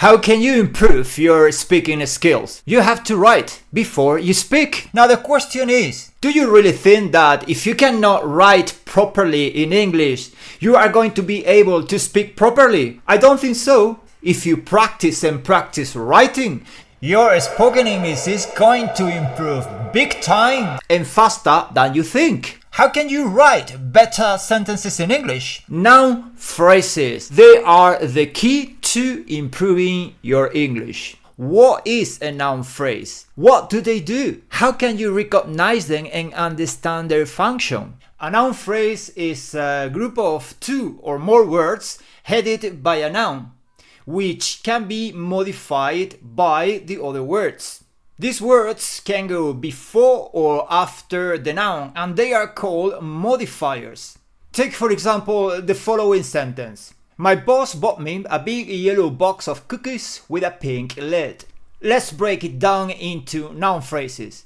How can you improve your speaking skills? You have to write before you speak. Now the question is, do you really think that if you cannot write properly in English, you are going to be able to speak properly? I don't think so. If you practice and practice writing, your spoken English is going to improve big time and faster than you think. How can you write better sentences in English? Noun phrases. They are the key to improving your English. What is a noun phrase? What do they do? How can you recognize them and understand their function? A noun phrase is a group of two or more words headed by a noun, which can be modified by the other words. These words can go before or after the noun, and they are called modifiers. Take, for example, the following sentence. My boss bought me a big yellow box of cookies with a pink lid. Let's break it down into noun phrases.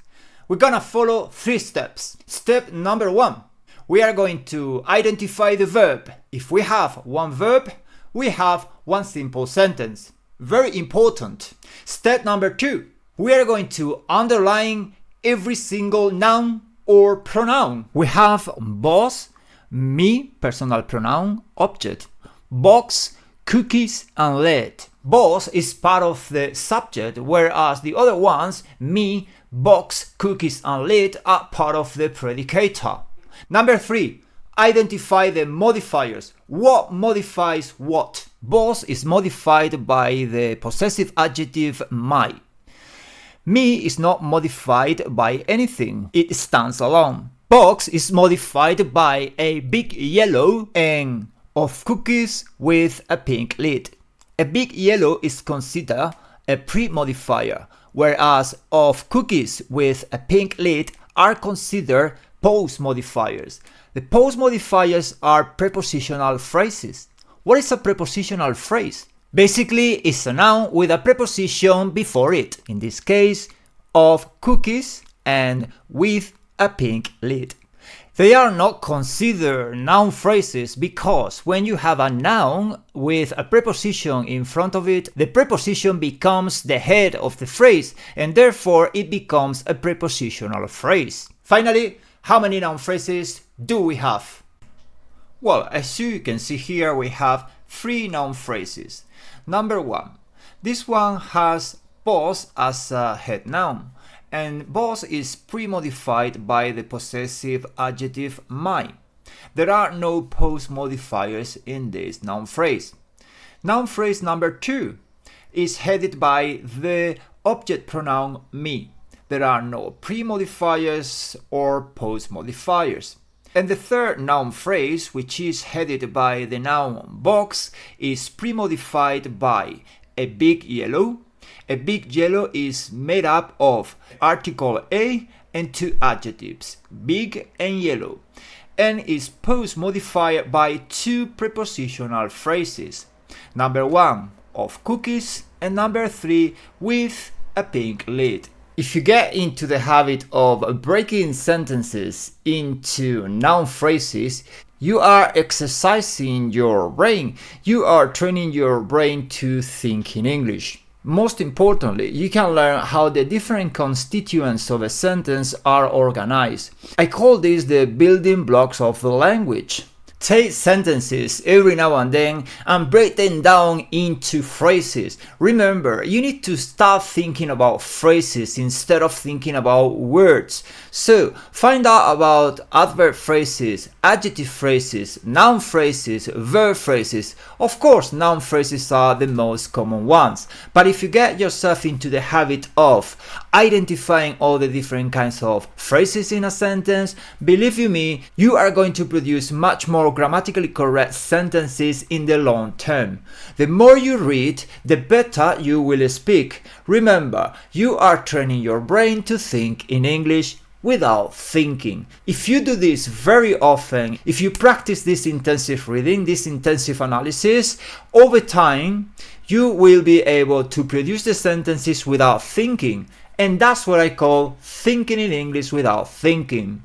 We're gonna follow 3 steps. Step number 1. We are going to identify the verb. If we have one verb, we have one simple sentence. Very important. Step number 2. We are going to underline every single noun or pronoun. We have boss, me, personal pronoun, object, box, cookies, and lid. Boss is part of the subject, whereas the other ones, me, box, cookies, and lid, are part of the predicator. Number 3. Identify the modifiers. What modifies what? Boss is modified by the possessive adjective my. Me is not modified by anything, it stands alone. Box is modified by a big yellow and of cookies with a pink lid. A big yellow is considered a pre-modifier, whereas of cookies with a pink lid are considered post-modifiers. The post-modifiers are prepositional phrases. What is a prepositional phrase? Basically, it's a noun with a preposition before it, in this case, of cookies and with a pink lid. They are not considered noun phrases because when you have a noun with a preposition in front of it, the preposition becomes the head of the phrase and therefore it becomes a prepositional phrase. Finally, how many noun phrases do we have? Well, as you can see here, we have 3 noun phrases. Number 1. This one has boss as a head noun, and boss is pre-modified by the possessive adjective my. There are no post-modifiers in this noun phrase. Noun phrase number 2 is headed by the object pronoun me. There are no pre-modifiers or post-modifiers. And the third noun phrase, which is headed by the noun box, is pre-modified by a big yellow. A big yellow is made up of article a and 2 adjectives, big and yellow, and is post-modified by 2 prepositional phrases. Number 1, of cookies, and number 3, with a pink lid. If you get into the habit of breaking sentences into noun phrases, you are exercising your brain. You are training your brain to think in English. Most importantly, you can learn how the different constituents of a sentence are organized. I call this the building blocks of the language. Take sentences every now and then and break them down into phrases. Remember, you need to start thinking about phrases instead of thinking about words. So, find out about adverb phrases, adjective phrases, noun phrases, verb phrases. Of course, noun phrases are the most common ones. But if you get yourself into the habit of identifying all the different kinds of phrases in a sentence, believe you me, you are going to produce much more grammatically correct sentences in the long term. The more you read, the better you will speak. Remember, you are training your brain to think in English without thinking. If you do this very often, if you practice this intensive reading, this intensive analysis, over time, you will be able to produce the sentences without thinking. And that's what I call thinking in English without thinking.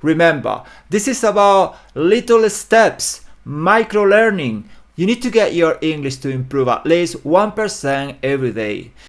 Remember, this is about little steps, micro learning, You need to get your English to improve at least 1% every day.